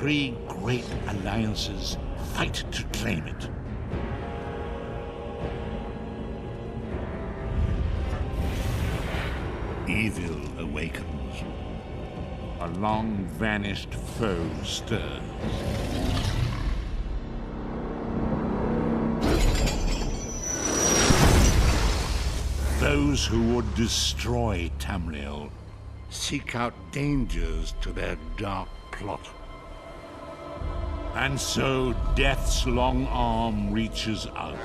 three great alliances fight to claim it. Evil awakens. A long-vanished foe stirs. Those who would destroy Tamriel seek out dangers to their dark plot. And so Death's long arm reaches out.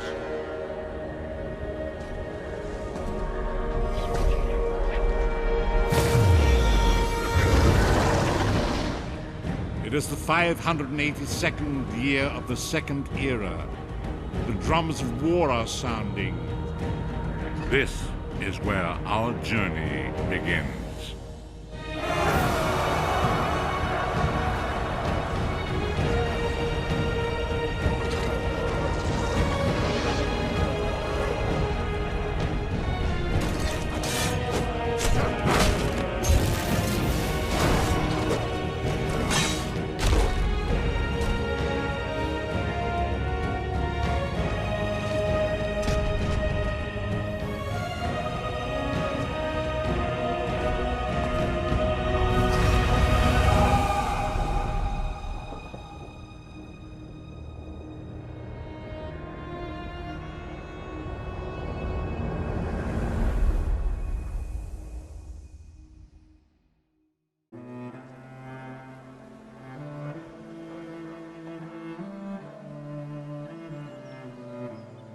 It is the 582nd year of the Second Era. The drums of war are sounding. This is where our journey begins.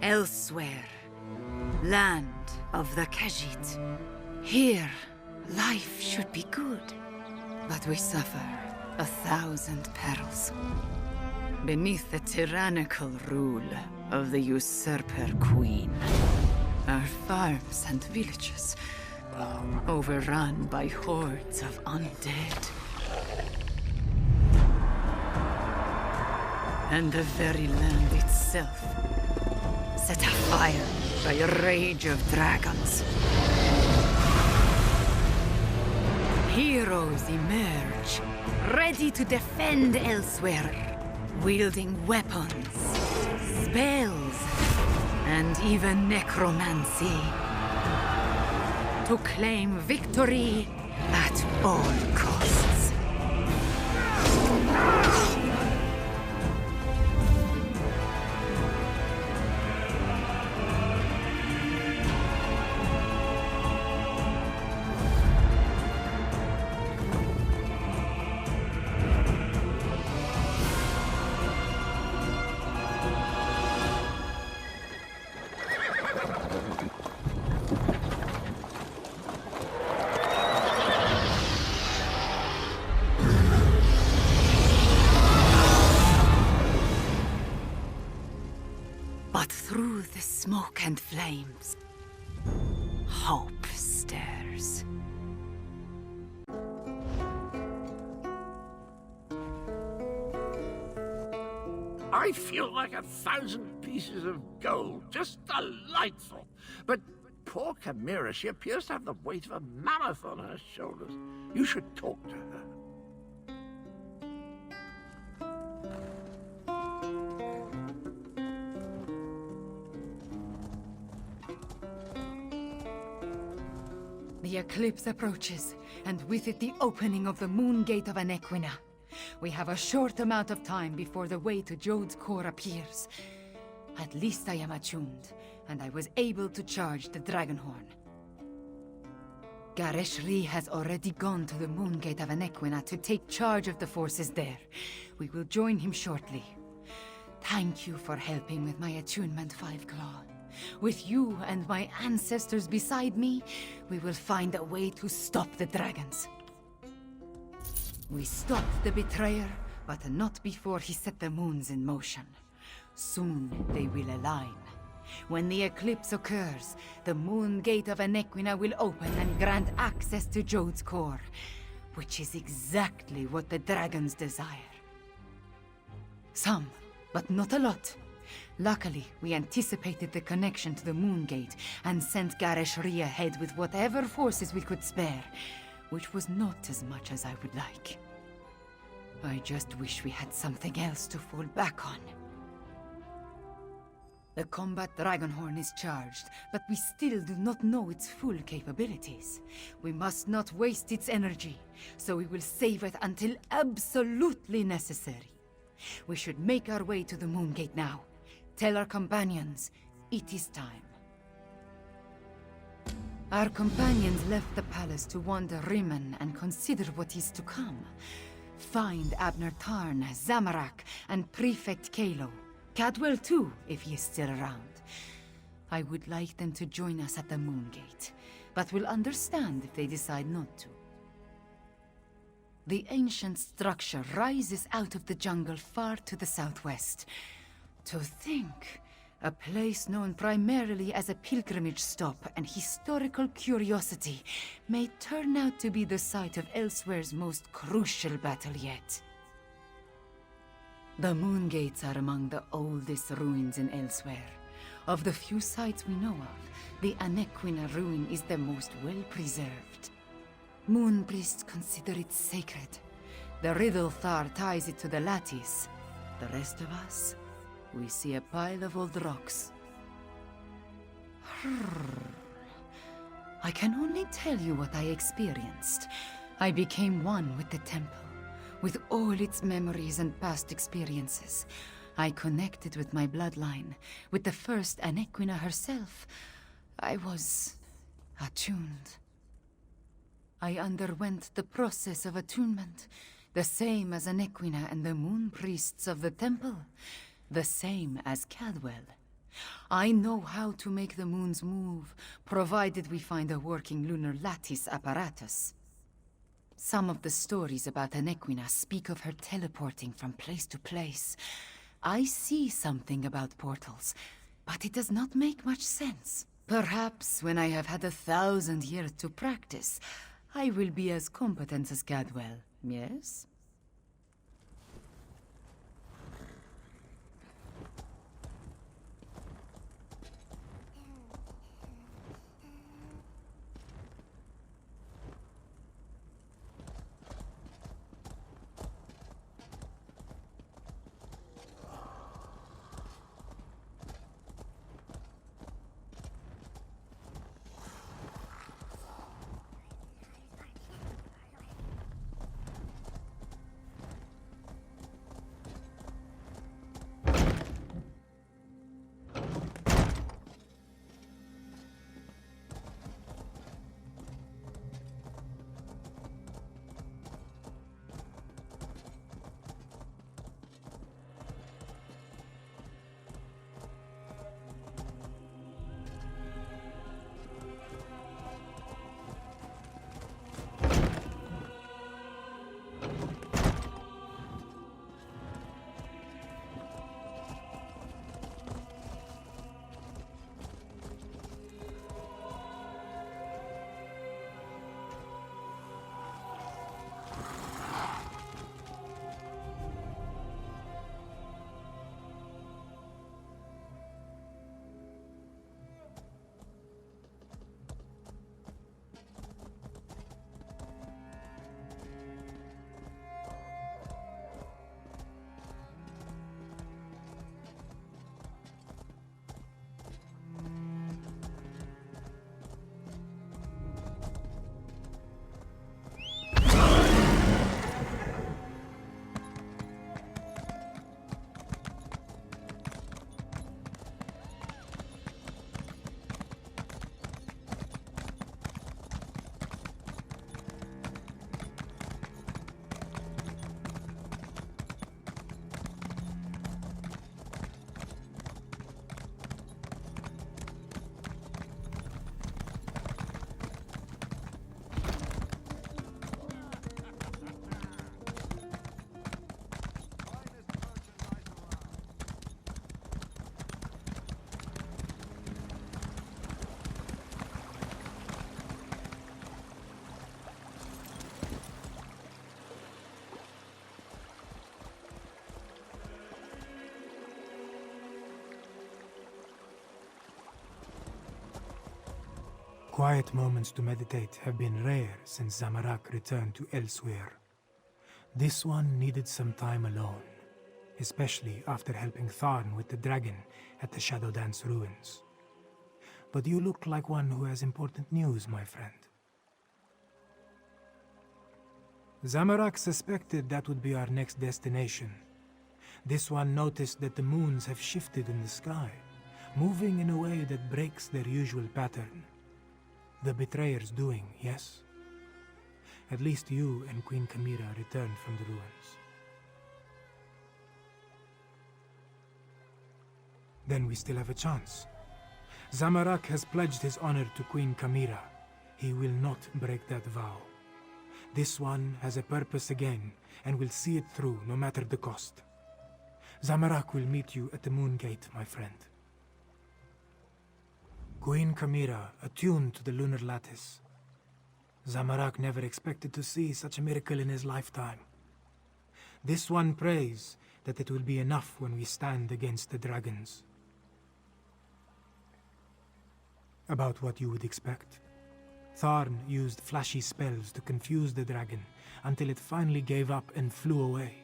ELSWEYR, land of the Khajiit. Here, life should be good, but we suffer 1,000 perils. Beneath the tyrannical rule of the usurper queen, our farms and villages overrun by hordes of undead. And the very land itself set afire by a rage of dragons. Heroes emerge, ready to defend ELSWEYR, wielding weapons, spells, and even necromancy, to claim victory at all costs. But through the smoke and flames, hope stirs. I feel like 1,000 pieces of gold. Just delightful. But poor Chimera, she appears to have the weight of a mammoth on her shoulders. You should talk to her. The eclipse approaches, and with it the opening of the moon gate of Anequina. We have a short amount of time before the way to Jode's core appears. At least I am attuned, and I was able to charge the Dragonhorn. Gareshri has already gone to the moon gate of Anequina to take charge of the forces there. We will join him shortly. Thank you for helping with my attunement, Fiveclaw. With you and my ancestors beside me, we will find a way to stop the dragons. We stopped the betrayer, but not before he set the moons in motion. Soon they will align. When the eclipse occurs, the moon gate of Anequina will open and grant access to Jode's core, which is exactly what the dragons desire. Some, but not a lot. Luckily, we anticipated the connection to the moon gate and sent Gareshri ahead with whatever forces we could spare, which was not as much as I would like. I just wish we had something else to fall back on. The combat Dragonhorn is charged, but we still do not know its full capabilities. We must not waste its energy, so we will save it until absolutely necessary. We should make our way to the Moongate now. Tell our companions, it is time. Our companions left the palace to wander Rimmen and consider what is to come. Find Abner Tarn, Zamorak, and Prefect Kalo. Cadwell too, if he is still around. I would like them to join us at the Moongate, but will understand if they decide not to. The ancient structure rises out of the jungle far to the southwest. To think, a place known primarily as a pilgrimage stop and historical curiosity may turn out to be the site of ELSWEYR's most crucial battle yet. The Moongates are among the oldest ruins in ELSWEYR. Of the few sites we know of, the Anequina ruin is the most well-preserved. Moon priests consider it sacred. The Riddlethar ties it to the lattice. The rest of us, we see a pile of old rocks. I can only tell you what I experienced. I became one with the temple, with all its memories and past experiences. I connected with my bloodline, with the first Anequina herself. I was attuned. I underwent the process of attunement, the same as Anequina and the moon priests of the temple, the same as Cadwell. I know how to make the moons move, provided we find a working lunar lattice apparatus. Some of the stories about Anequina speak of her teleporting from place to place. I see something about portals, but it does not make much sense. Perhaps when I have had 1,000 years to practice, I will be as competent as Cadwell, yes? Quiet moments to meditate have been rare since Zamorak returned to ELSWEYR. This one needed some time alone, especially after helping Tharn with the dragon at the Shadow Dance ruins. But you look like one who has important news, my friend. Zamorak suspected that would be our next destination. This one noticed that the moons have shifted in the sky, moving in a way that breaks their usual pattern. The betrayer's doing, yes? At least you and Queen Chimera returned from the ruins. Then we still have a chance. Zamorak has pledged his honor to Queen Chimera. He will not break that vow. This one has a purpose again, and will see it through no matter the cost. Zamorak will meet you at the Moon Gate, my friend. Queen Chimera, attuned to the lunar lattice. Zamorak never expected to see such a miracle in his lifetime. This one prays that it will be enough when we stand against the dragons. About what you would expect. Tharn used flashy spells to confuse the dragon until it finally gave up and flew away.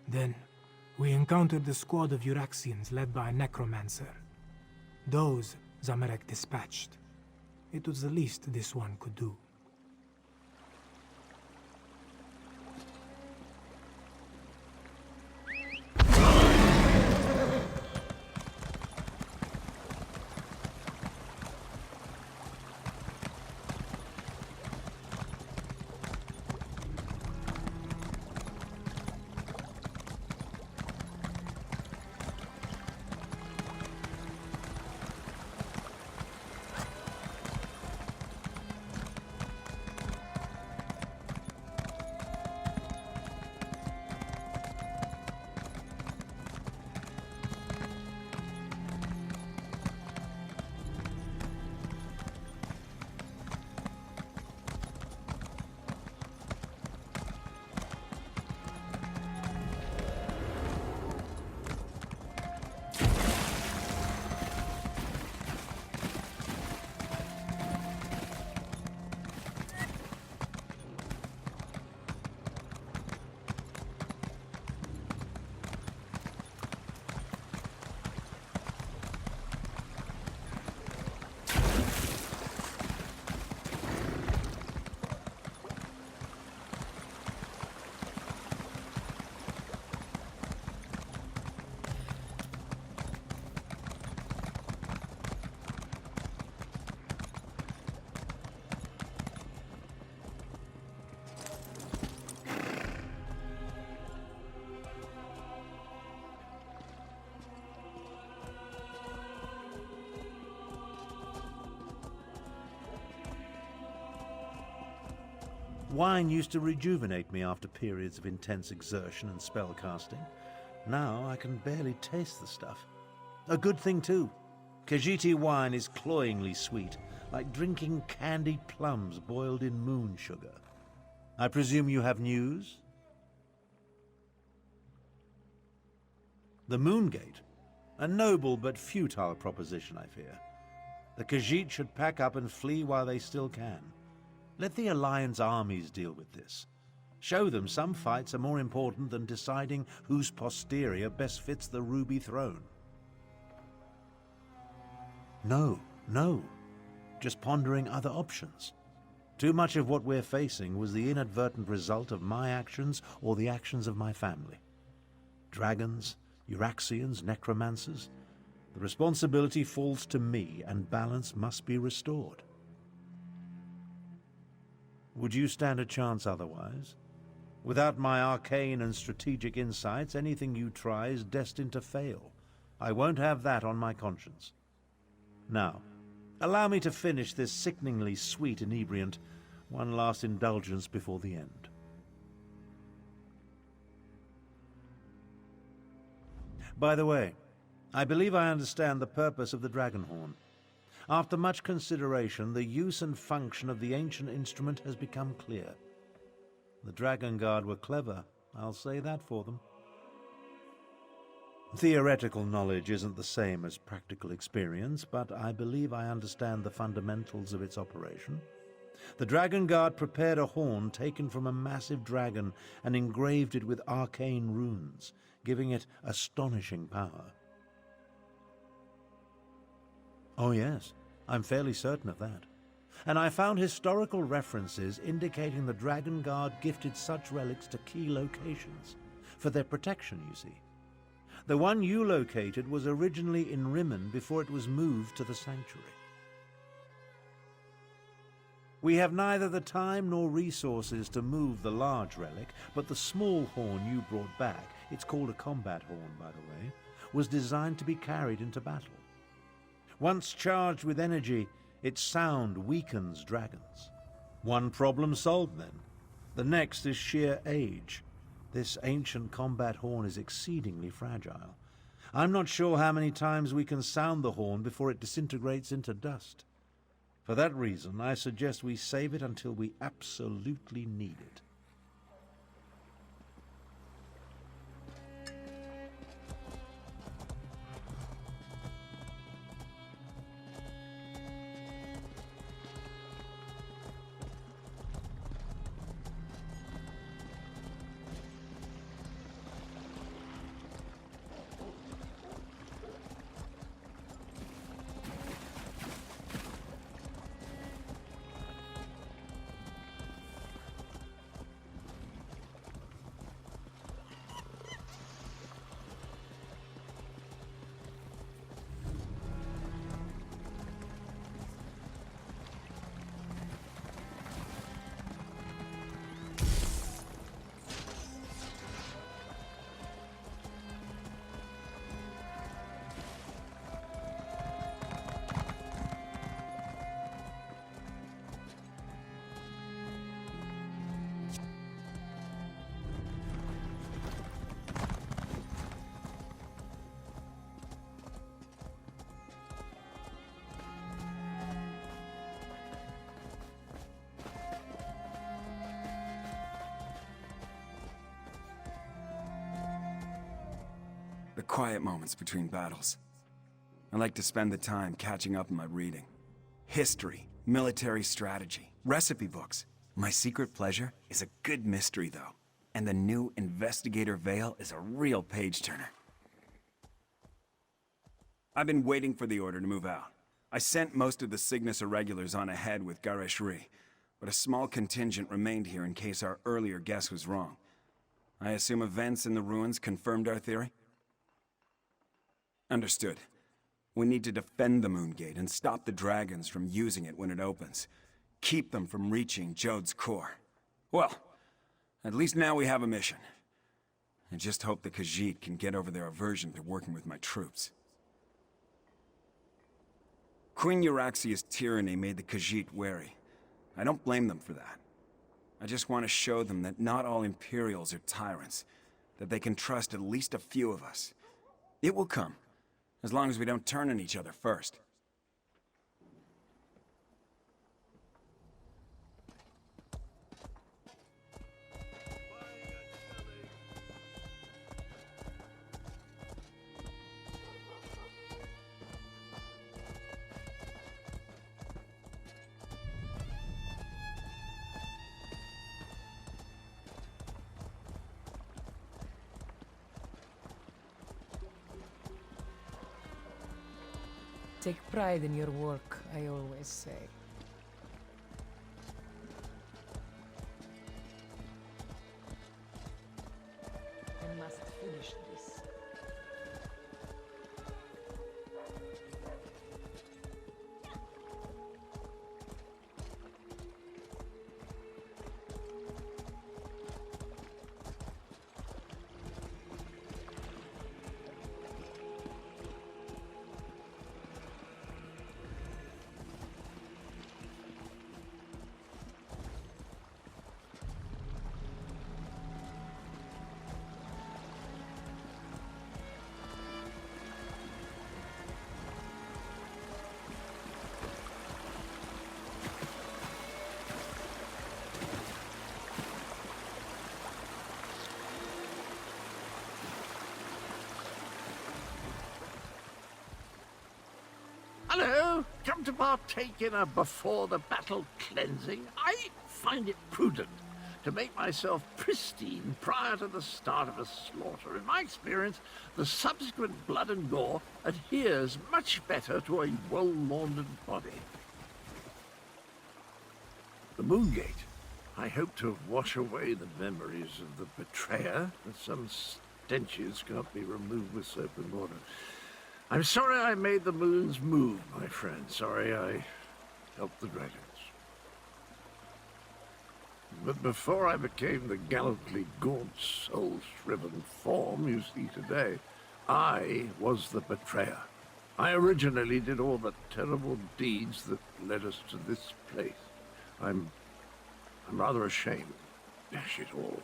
Then, we encountered a squad of Euraxians led by a NECROMANCER. Those Zamorak dispatched. It was the least this one could do. Wine used to rejuvenate me after periods of intense exertion and spellcasting. Now I can barely taste the stuff. A good thing too. Khajiiti wine is cloyingly sweet, like drinking candied plums boiled in moon sugar. I presume you have news? The Moon Gate? A noble but futile proposition, I fear. The Khajiit should pack up and flee while they still can. Let the Alliance armies deal with this. Show them some fights are more important than deciding whose posterior best fits the Ruby Throne. No. Just pondering other options. Too much of what we're facing was the inadvertent result of my actions or the actions of my family. Dragons, Euraxians, necromancers. The responsibility falls to me, and balance must be restored. Would you stand a chance otherwise? Without my arcane and strategic insights, anything you try is destined to fail. I won't have that on my conscience. Now, allow me to finish this sickeningly sweet inebriant, one last indulgence before the end. By the way, I believe I understand the purpose of the dragon horn. After much consideration, the use and function of the ancient instrument has become clear. The Dragon Guard were clever, I'll say that for them. Theoretical knowledge isn't the same as practical experience, but I believe I understand the fundamentals of its operation. The Dragon Guard prepared a horn taken from a massive dragon and engraved it with arcane runes, giving it astonishing power. Oh yes, I'm fairly certain of that. And I found historical references indicating the Dragon Guard gifted such relics to key locations, for their protection, you see. The one you located was originally in Rimmen before it was moved to the Sanctuary. We have neither the time nor resources to move the large relic, but the small horn you brought back, it's called a combat horn, by the way, was designed to be carried into battle. Once charged with energy, its sound weakens dragons. One problem solved then. The next is sheer age. This ancient combat horn is exceedingly fragile. I'm not sure how many times we can sound the horn before it disintegrates into dust. For that reason, I suggest we save it until we absolutely need it. The quiet moments between battles. I like to spend the time catching up on my reading. History, military strategy, recipe books. My secret pleasure is a good mystery, though. And the new Investigator Veil is a real page-turner. I've been waiting for the order to move out. I sent most of the Cygnus irregulars on ahead with Gareshri, but a small contingent remained here in case our earlier guess was wrong. I assume events in the ruins confirmed our theory? Understood. We need to defend the Moongate and stop the dragons from using it when it opens. Keep them from reaching Jode's core. Well, at least now we have a mission. I just hope the Khajiit can get over their aversion to working with my troops. Queen Euraxia's tyranny made the Khajiit wary. I don't blame them for that. I just want to show them that not all Imperials are tyrants, that they can trust at least a few of us. It will come. As long as we don't turn on each other first. Take pride in your work, I always say. I must finish this. come to partake in a before-the-battle cleansing, I find it prudent to make myself pristine prior to the start of a slaughter. In my experience, the subsequent blood and gore adheres much better to a well-laundered body. The Moongate. I hope to wash away the memories of the betrayer, but some stenches can't be removed with soap and water. I'm sorry I made the moons move, my friend. Sorry I helped the dragons. But before I became the gallantly gaunt, soul-shriven form you see today, I was the betrayer. I originally did all the terrible deeds that led us to this place. I'm rather ashamed. Dash it all.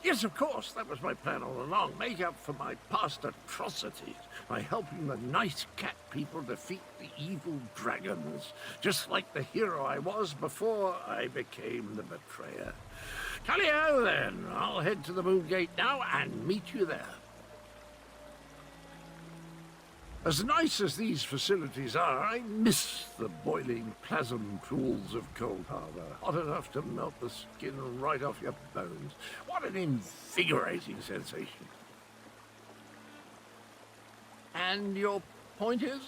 Yes, of course, that was my plan all along. Make up for my past atrocities by helping the nice cat people defeat the evil dragons, just like the hero I was before I became the betrayer. Tally-ho, then. I'll head to the Moongate now and meet you there. As nice as these facilities are, I miss the boiling plasm pools of Cold Harbor, hot enough to melt the skin right off your bones. What an invigorating sensation. And your point is?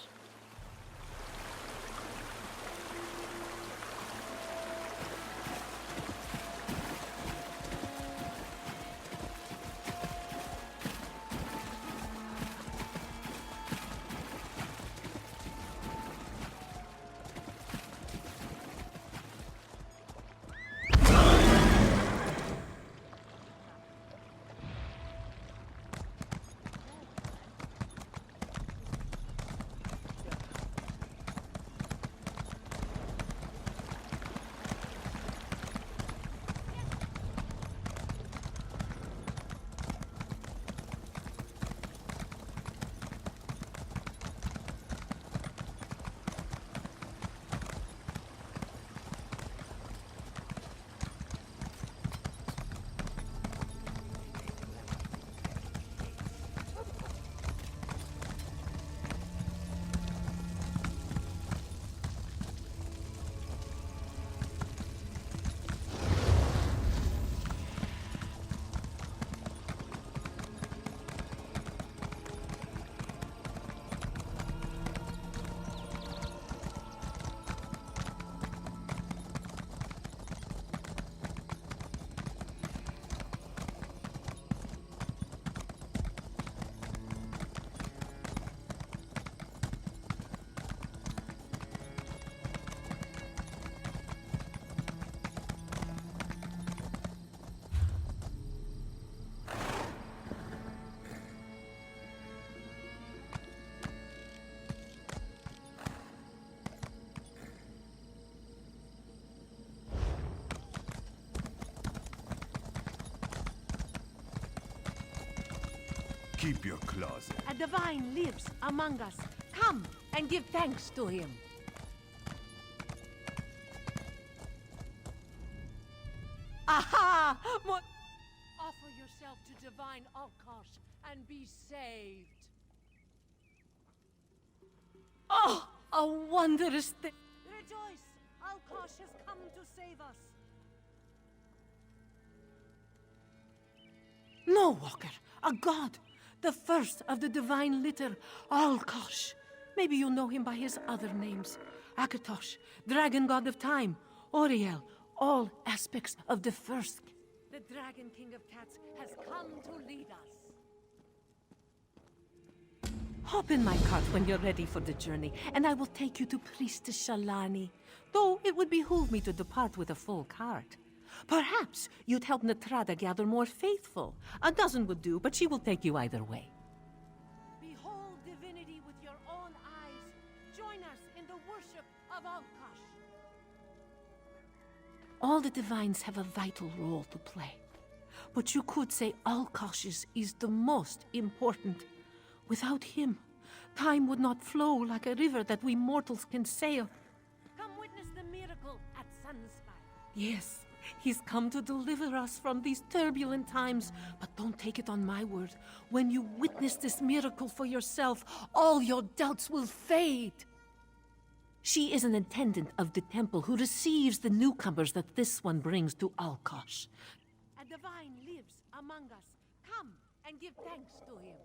Keep your claws in. A divine lives among us. Come and give thanks to him. Aha! Offer yourself to divine Alkosh and be saved. Oh, a wondrous thing. Rejoice! Alkosh has come to save us. No, Walker, a god. The first of the divine litter, Alkosh. Maybe you know him by his other names. Akatosh, dragon god of time. Oriel, all aspects of the first. The dragon king of cats has come to lead us. Hop in my cart when you're ready for the journey, and I will take you to Priestess Shalani. Though it would behoove me to depart with a full cart. Perhaps you'd help Natrada gather more faithful. A dozen would do, but she will take you either way. Behold divinity with your own eyes. Join us in the worship of Alkosh. All the divines have a vital role to play. But you could say Alkosh's is the most important. Without him, time would not flow like a river that we mortals can sail. Come witness the miracle at Sunspire. Yes. He's come to deliver us from these turbulent times. But don't take it on my word. When you witness this miracle for yourself, all your doubts will fade. She is an attendant of the temple who receives the newcomers that this one brings to Alkosh. A divine lives among us. Come and give thanks to him.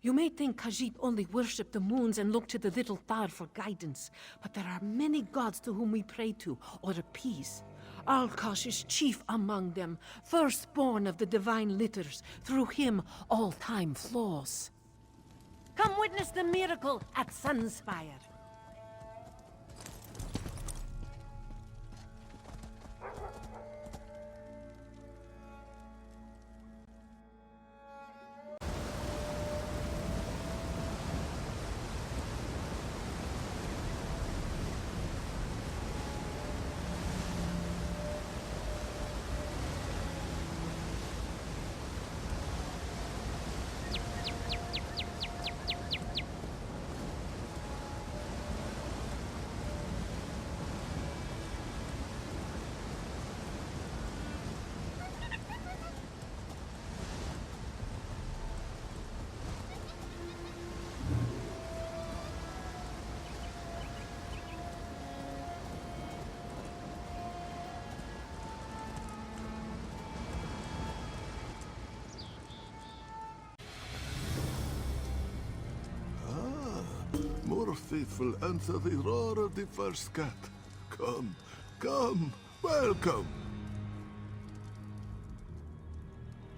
You may think Khajiit only worship the moons and look to the little Tar for guidance, but there are many gods to whom we pray to or appease. Alkosh is chief among them, firstborn of the divine litters. Through him, all time flows. Come witness the miracle at Sunspire. More faithful answer the roar of the first cat. Come, come, welcome.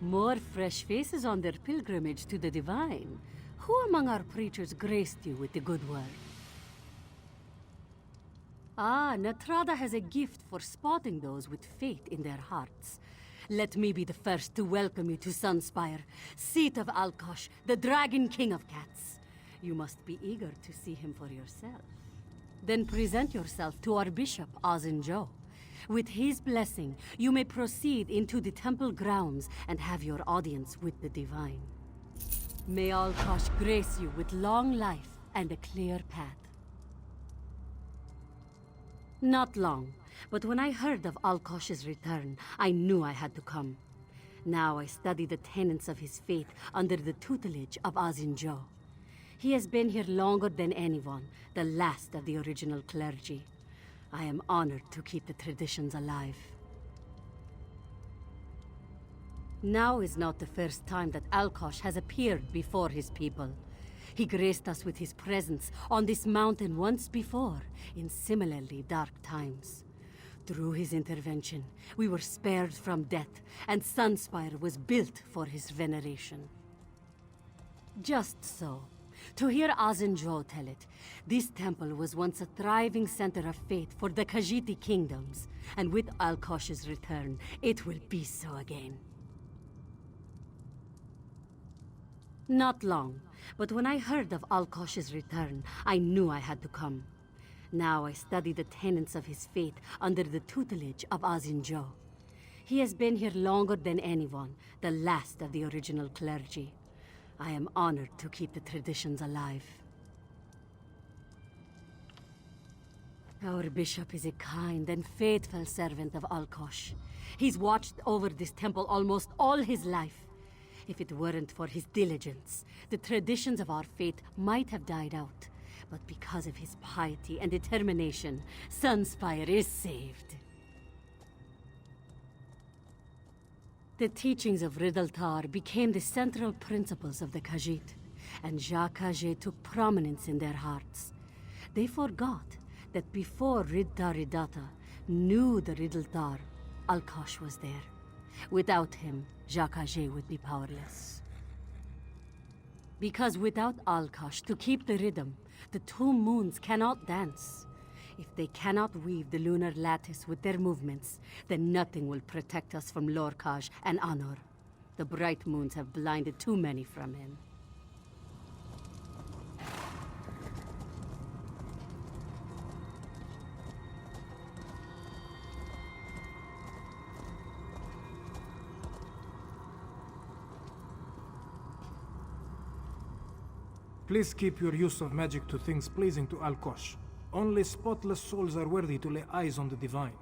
More fresh faces on their pilgrimage to the divine. Who among our preachers graced you with the good word? Ah, Natrada has a gift for spotting those with faith in their hearts. Let me be the first to welcome you to Sunspire, seat of Alkosh, the Dragon King of Cats. You must be eager to see him for yourself. Then present yourself to our bishop, Azinjo. With his blessing, you may proceed into the temple grounds and have your audience with the divine. May Alkosh grace you with long life and a clear path. Not long, but when I heard of Alkosh's return, I knew I had to come. Now I study the tenets of his faith under the tutelage of Azinjo. He has been here longer than anyone, the last of the original clergy. I am honored to keep the traditions alive. Now is not the first time that Alkosh has appeared before his people. He graced us with his presence on this mountain once before, in similarly dark times. Through his intervention, we were spared from death, and Sunspire was built for his veneration. Just so. To hear Azinjo tell it, this temple was once a thriving center of faith for the Khajiiti kingdoms, and with Alkosh's return, it will be so again. Not long, but when I heard of Alkosh's return, I knew I had to come. Now I study the tenets of his faith under the tutelage of Azinjo. He has been here longer than anyone, the last of the original clergy. I am honored to keep the traditions alive. Our bishop is a kind and faithful servant of Alkosh. He's watched over this temple almost all his life. If it weren't for his diligence, the traditions of our faith might have died out. But because of his piety and determination, Sunspire is saved. The teachings of Riddletar became the central principles of the Khajiit, and Jacques took prominence in their hearts. They forgot that before Riddaridata knew the Riddletar, Alkosh was there. Without him, Jacques would be powerless. Because without Alkosh to keep the rhythm, the two moons cannot dance. If they cannot weave the lunar lattice with their movements, then nothing will protect us from Lorkaj and Anor. The bright moons have blinded too many from him. Please keep your use of magic to things pleasing to Alkosh. Only spotless souls are worthy to lay eyes on the divine.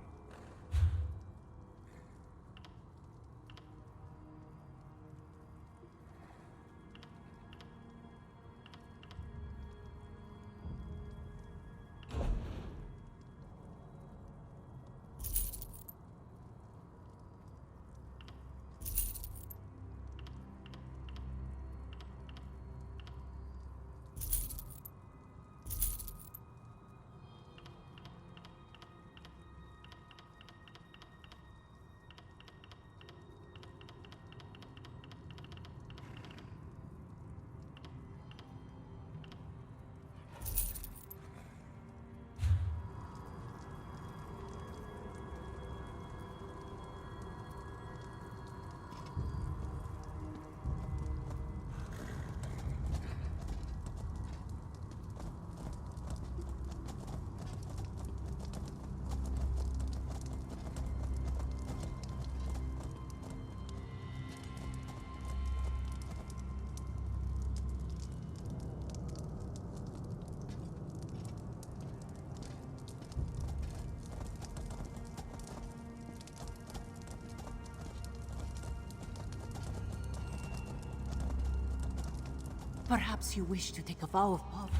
Perhaps you wish to take a vow of poverty.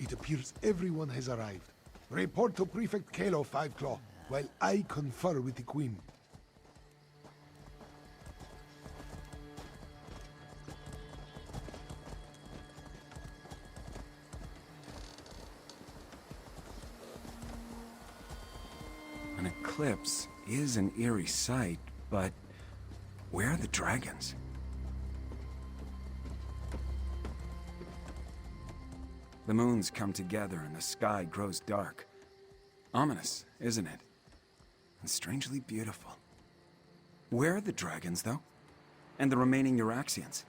It appears everyone has arrived. Report to Prefect Kalo, Five Claw, while I confer with the Queen. An eclipse is an eerie sight, but where are the dragons? The moons come together and the sky grows dark. Ominous, isn't it? And strangely beautiful. Where are the dragons, though? And the remaining Euraxians?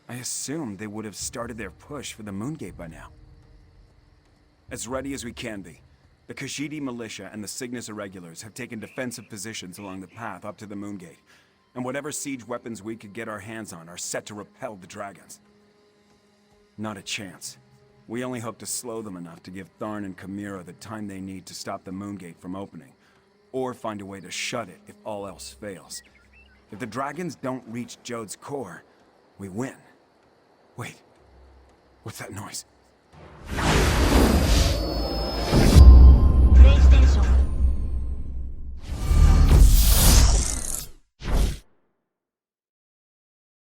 I assumed they would have started their push for the Moongate by now. As ready as we can be, the Khajiit militia and the Cygnus Irregulars have taken defensive positions along the path up to the Moongate, and whatever siege weapons we could get our hands on are set to repel the dragons. Not a chance. We only hope to slow them enough to give Tharn and Chimera the time they need to stop the Moongate from opening, or find a way to shut it if all else fails. If the dragons don't reach Jode's core, we win. Wait, what's that noise?